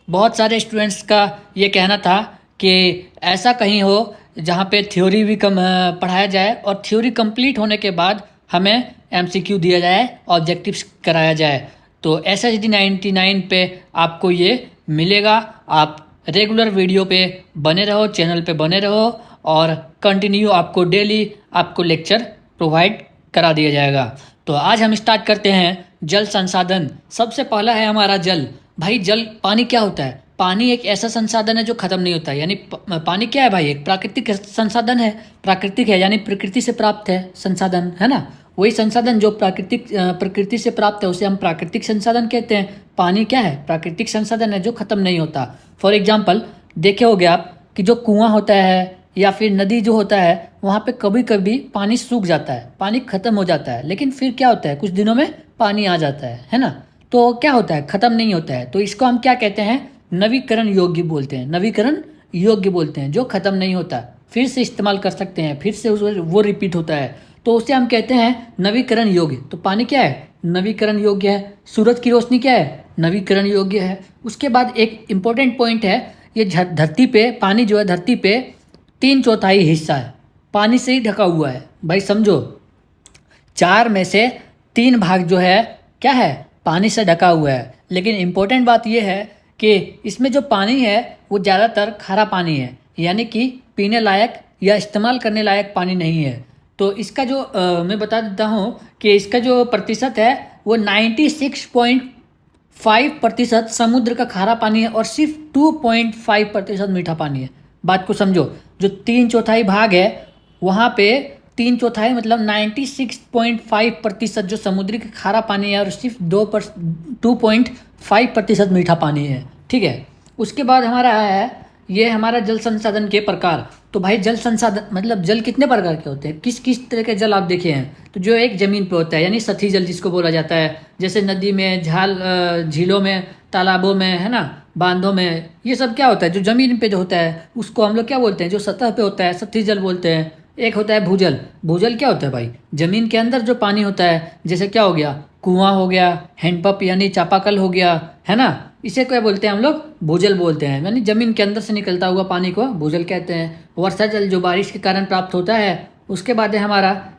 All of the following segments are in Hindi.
बहुत सारे स्टूडेंट्स का ये कहना था कि ऐसा कहीं हो जहाँ पे थ्योरी भी कम पढ़ाया जाए और थ्योरी कंप्लीट होने के बाद हमें एमसीक्यू दिया जाए, ऑब्जेक्टिव्स कराया जाए। तो SSD 99 पे आपको ये मिलेगा। आप रेगुलर वीडियो पे बने रहो, चैनल पे बने रहो और कंटिन्यू आपको डेली आपको लेक्चर प्रोवाइड करा दिया जाएगा। तो आज हम स्टार्ट करते हैं जल संसाधन। सबसे पहला है हमारा जल। भाई जल, पानी क्या होता है? पानी एक ऐसा संसाधन है जो खत्म नहीं होता है। यानी पानी क्या है भाई? एक प्राकृतिक संसाधन है। प्राकृतिक है यानी प्रकृति से प्राप्त है संसाधन, है ना। वही संसाधन जो प्रकृति से प्राप्त है उसे हम प्राकृतिक संसाधन कहते हैं। पानी क्या है? प्राकृतिक संसाधन है जो खत्म नहीं होता। फॉर एग्जाम्पल देखे होगे आप कि जो कुआं होता है या फिर नदी जो होता है वहाँ पे कभी कभी पानी सूख जाता है, पानी खत्म हो जाता है, लेकिन फिर क्या होता है, कुछ दिनों में पानी आ जाता है ना। तो क्या होता है? खत्म नहीं होता है। तो इसको हम क्या कहते हैं? नवीकरण योग्य बोलते हैं। नवीकरण योग्य बोलते हैं, जो खत्म नहीं होता, फिर से इस्तेमाल कर सकते हैं, फिर से वो रिपीट होता है, तो उसे हम कहते हैं नवीकरण योग्य। तो पानी क्या है? नवीकरण योग्य है। सूरज की रोशनी क्या है? नवीकरण योग्य है। उसके बाद एक इम्पोर्टेंट पॉइंट है, ये धरती पे पानी जो है, धरती पे 3/4 हिस्सा है पानी से ही ढका हुआ है। भाई समझो, 4 में से 3 भाग जो है क्या है? पानी से ढका हुआ है। लेकिन इम्पोर्टेंट बात यह है कि इसमें जो पानी है वो ज़्यादातर खारा पानी है, यानी कि पीने लायक या इस्तेमाल करने लायक पानी नहीं है। तो इसका जो मैं बता देता हूँ कि इसका जो प्रतिशत है वो 96.5% समुद्र का खारा पानी है और सिर्फ 2.5% मीठा पानी है। बात को समझो, जो 3/4 भाग है वहाँ पे 3/4 मतलब 96.5% जो समुद्री का खारा पानी है और सिर्फ 2.5% मीठा पानी है। ठीक है। उसके बाद हमारा है ये हमारा जल संसाधन के प्रकार। तो भाई जल संसाधन मतलब जल कितने प्रकार के होते हैं? किस किस तरह के जल आप देखे हैं? तो जो एक ज़मीन पे होता है यानी सतही जल जिसको बोला जाता है, जैसे नदी में, झीलों में, तालाबों में, है ना, बांधों में, ये सब क्या होता है? जो ज़मीन पे जो होता है उसको हम लोग क्या बोलते हैं? जो सतह पे होता है सतही जल बोलते हैं। एक होता है भूजल। भूजल क्या होता है भाई? ज़मीन के अंदर जो पानी होता है, जैसे क्या हो गया, कुआं हो गया, हैंडपंप यानी चापाकल हो गया, है ना, इसे क्या बोलते हैं हम लोग? भूजल बोलते हैं। यानी जमीन के अंदर से निकलता हुआ पानी को भूजल कहते हैं। वर्षा जल जो बारिश के कारण प्राप्त होता है। उसके बाद है हमारा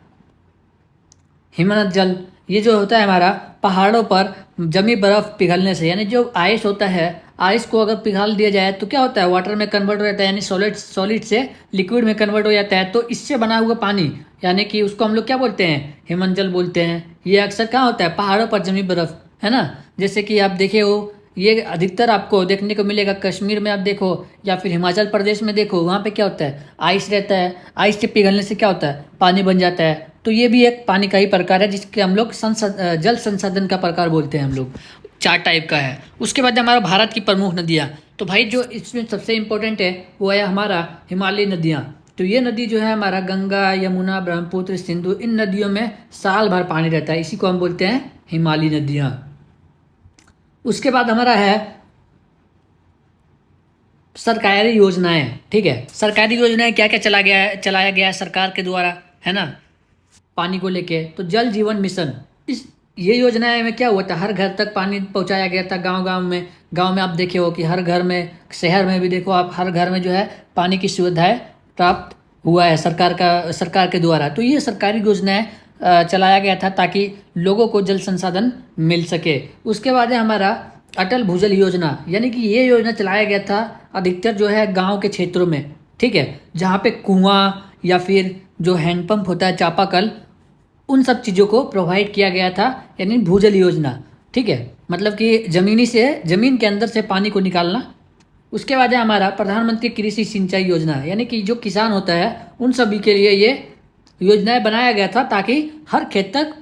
हिमनद जल। ये जो होता है हमारा पहाड़ों पर जमी बर्फ पिघलने से, यानी जो आइस होता है, आइस को अगर पिघाल दिया जाए तो क्या होता है? वाटर में कन्वर्ट हो जाता है, यानी सॉलिड से लिक्विड में कन्वर्ट हो जाता है। तो इससे बना हुआ पानी यानी कि उसको हम लोग क्या बोलते हैं? हिमन जल बोलते हैं। ये अक्सर कहाँ होता है? पहाड़ों पर जमी बर्फ, है ना। जैसे कि आप देखे हो, ये अधिकतर आपको देखने को मिलेगा कश्मीर में, आप देखो, या फिर हिमाचल प्रदेश में देखो, वहाँ पे क्या होता है? आइस रहता है। आइस के पिघलने से क्या होता है? पानी बन जाता है। तो ये भी एक पानी का ही प्रकार है जिसके हम लोग जल संसाधन का प्रकार बोलते हैं हम लोग। 4 टाइप का है। उसके बाद हमारा भारत की प्रमुख नदियाँ। तो भाई जो इसमें सबसे इम्पोर्टेंट है वो है हमारा हिमालयी नदियाँ। तो ये नदी जो है हमारा गंगा, यमुना, ब्रह्मपुत्र, सिंधु, इन नदियों में साल भर पानी रहता है। इसी को हम बोलते हैं हिमालयी नदियाँ। उसके बाद हमारा है सरकारी योजनाएं। ठीक है। सरकारी योजनाएं क्या क्या चलाया गया है सरकार के द्वारा, है ना, पानी को लेके। तो जल जीवन मिशन, ये योजनाएं में क्या हुआ था? हर घर तक पानी पहुंचाया गया था। गांव में आप देखे हो कि हर घर में, शहर में भी देखो आप, हर घर में जो है पानी की सुविधाएं प्राप्त हुआ है सरकार के द्वारा। तो ये सरकारी योजनाएं चलाया गया था ताकि लोगों को जल संसाधन मिल सके। उसके बाद है हमारा अटल भूजल योजना, यानी कि ये योजना चलाया गया था अधिकतर जो है गांव के क्षेत्रों में। ठीक है। जहाँ पे कुआं या फिर जो हैंडपंप होता है, चापाकल, उन सब चीज़ों को प्रोवाइड किया गया था, यानी भूजल योजना। ठीक है। मतलब कि ज़मीन के अंदर से पानी को निकालना। उसके बाद है हमारा प्रधानमंत्री कृषि सिंचाई योजना, यानी कि जो किसान होता है उन सभी के लिए ये योजनाएं बनाया गया था ताकि हर खेत तक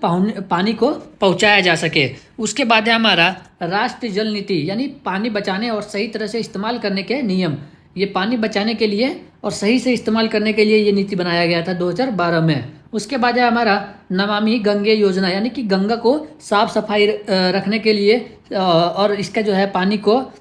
पानी को पहुंचाया जा सके। उसके बाद है हमारा राष्ट्रीय जल नीति, यानी पानी बचाने और सही तरह से इस्तेमाल करने के नियम। ये पानी बचाने के लिए और सही से इस्तेमाल करने के लिए ये नीति बनाया गया था 2012 में। उसके बाद है हमारा नमामि गंगे योजना, यानी कि गंगा को साफ सफाई रखने के लिए और इसका जो है पानी को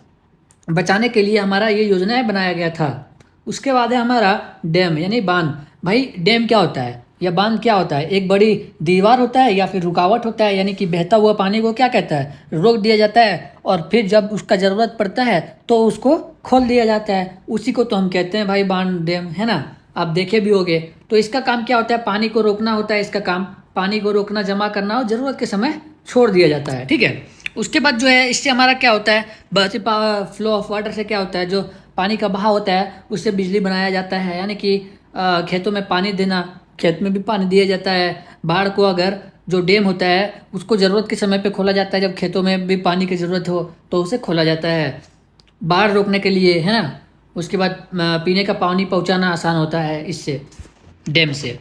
बचाने के लिए हमारा ये योजनाएं बनाया गया था। उसके बाद है हमारा डैम यानी बांध। भाई डैम क्या होता है? या बांध क्या होता है, एक बड़ी दीवार होता है या फिर रुकावट होता है, यानी कि बहता हुआ पानी को क्या कहता है, रोक दिया जाता है और फिर जब उसका ज़रूरत पड़ता है तो उसको खोल दिया जाता है। उसी को तो हम कहते हैं भाई बांध, डैम, है ना। आप देखे भी होंगे। तो इसका काम क्या होता है, पानी को रोकना होता है। इसका काम पानी को रोकना, जमा करना और ज़रूरत के समय छोड़ दिया जाता है, ठीक है। उसके बाद जो है इससे हमारा क्या होता है, बहती फ्लो ऑफ वाटर से क्या होता है, जो पानी का बहाव होता है उससे बिजली बनाया जाता है, यानी कि खेतों में पानी देना, खेत में भी पानी दिया जाता है। बाढ़ को अगर जो डैम होता है उसको ज़रूरत के समय पे खोला जाता है, जब खेतों में भी पानी की ज़रूरत हो तो उसे खोला जाता है बाढ़ रोकने के लिए, है ना। उसके बाद पीने का पानी पहुंचाना आसान होता है इससे, डैम से।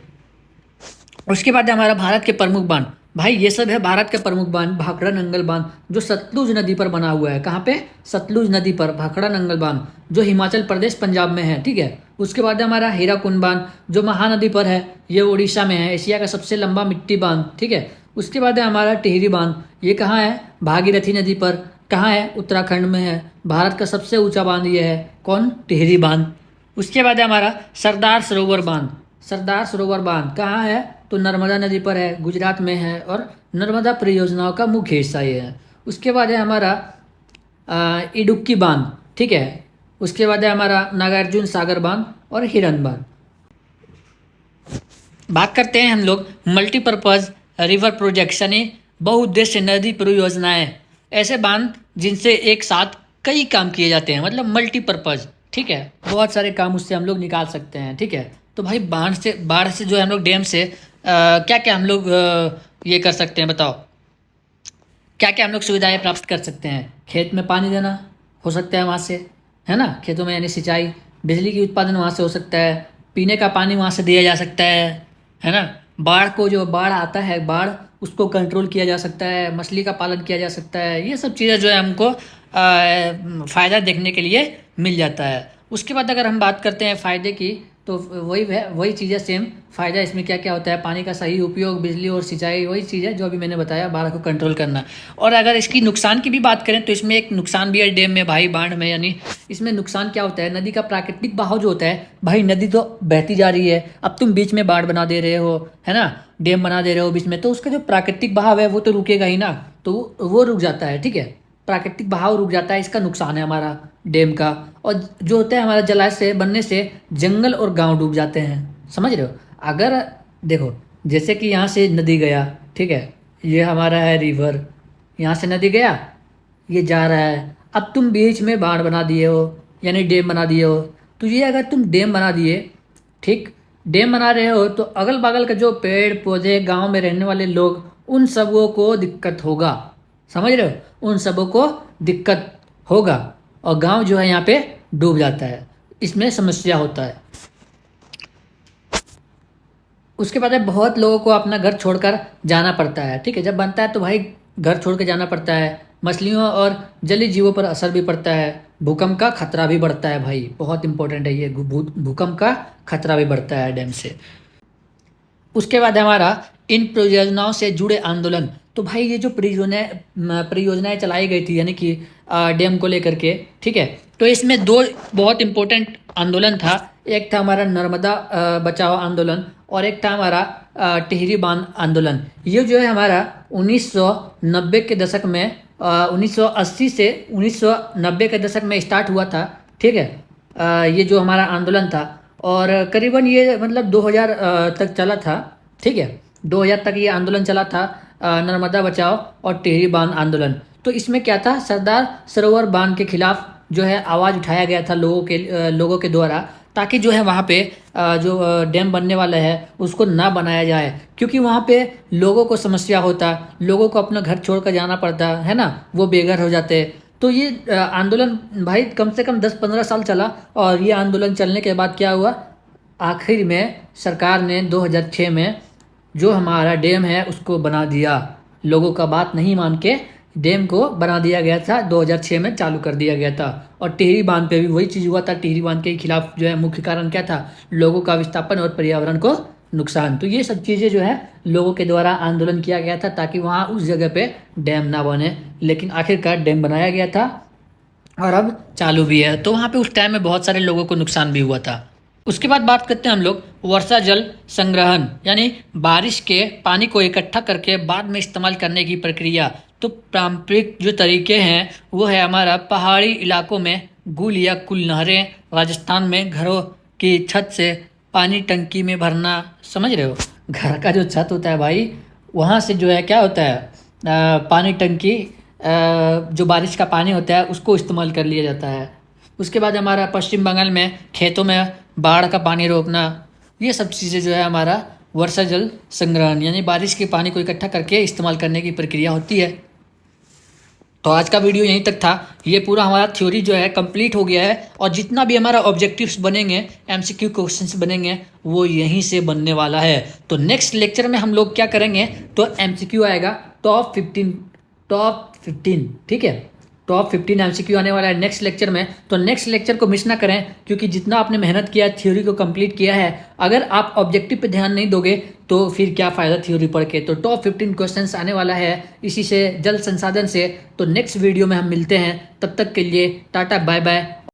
उसके बाद हमारा भारत के प्रमुख बांध, भाई ये सब है भारत के प्रमुख बांध। भाखड़ा नंगल बांध जो सतलुज नदी पर बना हुआ है, कहाँ पे, सतलुज नदी पर भाखड़ा नंगल बांध जो हिमाचल प्रदेश पंजाब में है, ठीक है। उसके बाद हमारा हीराकुंड बांध जो महानदी पर है, ये उड़ीसा में है, एशिया का सबसे लंबा मिट्टी बांध, ठीक है। उसके बाद है हमारा टिहरी बांध, ये कहाँ है, भागीरथी नदी पर, कहाँ है, उत्तराखंड में है। भारत का सबसे ऊंचा बांध ये है, कौन, टिहरी बांध। उसके बाद है हमारा सरदार सरोवर बांध। सरदार सरोवर बांध कहाँ है, तो नर्मदा नदी पर है, गुजरात में है और नर्मदा परियोजनाओं का मुख्य हिस्सा ये है। उसके बाद है हमारा इडुक्की बांध, ठीक है। उसके बाद है हमारा नागार्जुन सागर बांध और हिरन बांध। बात करते हैं हम लोग मल्टीपर्पज़ रिवर प्रोजेक्ट यानी बहुउद्देश्य नदी परियोजनाएं, ऐसे बांध जिनसे एक साथ कई काम किए जाते हैं, मतलब मल्टीपर्पज़, ठीक है। बहुत सारे काम उससे हम लोग निकाल सकते हैं, ठीक है। तो भाई बाढ़ से जो है हम लोग डैम से क्या क्या हम लोग ये कर सकते हैं, बताओ क्या क्या हम लोग सुविधाएं प्राप्त कर सकते हैं। खेत में पानी देना हो सकता है वहाँ से, है ना, खेतों में यानी सिंचाई। बिजली की उत्पादन वहाँ से हो सकता है, पीने का पानी वहाँ से दिया जा सकता है ना। बाढ़ को, जो बाढ़ आता है, बाढ़ उसको कंट्रोल किया जा सकता है, मछली का पालन किया जा सकता है। ये सब चीज़ें जो है हमको फ़ायदा देखने के लिए मिल जाता है। उसके बाद अगर हम बात करते हैं फ़ायदे की, तो वही चीज़ें सेम फ़ायदा इसमें क्या क्या होता है, पानी का सही उपयोग, बिजली और सिंचाई, वही चीज़ है जो अभी मैंने बताया, बाढ़ को कंट्रोल करना। और अगर इसकी नुकसान की भी बात करें तो इसमें एक नुकसान भी है डैम में भाई, बाढ़ में, यानी इसमें नुकसान क्या होता है, नदी का प्राकृतिक बहाव जो होता है, भाई नदी तो बहती जा रही है, अब तुम बीच में बाढ़ बना दे रहे हो, है ना, डैम बना दे रहे हो बीच में, तो उसका जो प्राकृतिक बहाव है वो तो रुकेगा ही ना, तो वो रुक जाता है, ठीक है। प्राकृतिक बहाव रुक जाता है, इसका नुकसान है हमारा डैम का। और जो होता है हमारा जलाशय बनने से जंगल और गांव डूब जाते हैं, समझ रहे हो। अगर देखो जैसे कि यहाँ से नदी गया, ठीक है, ये हमारा है रिवर, यहाँ से नदी गया, ये जा रहा है, अब तुम बीच में बाढ़ बना दिए हो यानी डैम बना दिए हो, तो ये अगर तुम डैम बना दिए, ठीक, डैम बना रहे हो, तो अगल बगल का जो पेड़ पौधे, गांव में रहने वाले लोग, उन सबों को दिक्कत होगा, समझ रहे हो, उन सबों को दिक्कत होगा और गांव जो है यहाँ पे डूब जाता है, इसमें समस्या होता है। उसके बाद है बहुत लोगों को अपना घर छोड़कर जाना पड़ता है, ठीक है। जब बनता है तो भाई घर छोड़ के जाना पड़ता है, मछलियों और जलीय जीवों पर असर भी पड़ता है, भूकंप का खतरा भी बढ़ता है भाई, बहुत इंपॉर्टेंट है ये, भूकंप का खतरा भी बढ़ता है डैम से। उसके बाद हमारा इन परियोजनाओं से जुड़े आंदोलन, तो भाई ये जो परियोजनाएं चलाई गई थी यानी कि डैम को लेकर के, ठीक है, तो इसमें दो बहुत इम्पोर्टेंट आंदोलन था। एक था हमारा नर्मदा बचाओ आंदोलन और एक था हमारा टिहरी बांध आंदोलन। ये जो है हमारा 1990 के दशक में 1980 से 1990 के दशक में स्टार्ट हुआ था, ठीक है। ये जो हमारा आंदोलन था और करीबन ये मतलब 2000 तक चला था, ठीक है, 2000 तक ये आंदोलन चला था, नर्मदा बचाओ और टिहरी बांध आंदोलन। तो इसमें क्या था, सरदार सरोवर बांध के खिलाफ जो है आवाज़ उठाया गया था लोगों के द्वारा, ताकि जो है वहाँ पे जो डैम बनने वाला है उसको ना बनाया जाए, क्योंकि वहाँ पे लोगों को समस्या होता, लोगों को अपना घर छोड़ कर जाना पड़ता है ना, वो बेघर हो जाते। तो ये आंदोलन भाई कम से कम 10-15 साल चला और ये आंदोलन चलने के बाद क्या हुआ, आखिर में सरकार ने 2006 में जो हमारा डैम है उसको बना दिया, लोगों का बात नहीं मान के डैम को बना दिया गया था, 2006 में चालू कर दिया गया था। और टिहरी बांध पे भी वही चीज़ हुआ था, टिहरी बांध के खिलाफ जो है मुख्य कारण क्या था, लोगों का विस्थापन और पर्यावरण को नुकसान। तो ये सब चीज़ें जो है लोगों के द्वारा आंदोलन किया गया था ताकि वहाँ उस जगह पे डैम ना बने, लेकिन आखिरकार डैम बनाया गया था और अब चालू भी है। तो वहाँ पे उस टाइम में बहुत सारे लोगों को नुकसान भी हुआ था। उसके बाद बात करते हैं हम लोग वर्षा जल संग्रहण, यानी बारिश के पानी को इकट्ठा करके बाद में इस्तेमाल करने की प्रक्रिया। तो पारंपरिक जो तरीके हैं वो है हमारा पहाड़ी इलाकों में गुल या कुल नहरें, राजस्थान में घरों की छत से पानी टंकी में भरना। समझ रहे हो, घर का जो छत होता है भाई, वहाँ से जो है क्या होता है, पानी टंकी, जो बारिश का पानी होता है उसको इस्तेमाल कर लिया जाता है। उसके बाद हमारा पश्चिम बंगाल में खेतों में बाढ़ का पानी रोकना, ये सब चीज़ें जो है हमारा वर्षा जल संग्रहण, यानी बारिश के पानी को इकट्ठा करके इस्तेमाल करने की प्रक्रिया होती है। तो आज का वीडियो यहीं तक था। ये पूरा हमारा थ्योरी जो है कंप्लीट हो गया है, और जितना भी हमारा ऑब्जेक्टिव्स बनेंगे, एमसीक्यू क्वेश्चंस बनेंगे, वो यहीं से बनने वाला है। तो नेक्स्ट लेक्चर में हम लोग क्या करेंगे, तो एमसीक्यू आएगा टॉप 15, ठीक है, टॉप 15 एमसीक्यू आने वाला है नेक्स्ट लेक्चर में। तो नेक्स्ट लेक्चर को मिस ना करें, क्योंकि जितना आपने मेहनत किया, थ्योरी को कंप्लीट किया है, अगर आप ऑब्जेक्टिव पे ध्यान नहीं दोगे तो फिर क्या फ़ायदा थ्योरी पढ़ के। तो टॉप 15 क्वेश्चंस आने वाला है इसी से, जल संसाधन से। तो नेक्स्ट वीडियो में हम मिलते हैं, तब तक के लिए टाटा बाय बाय।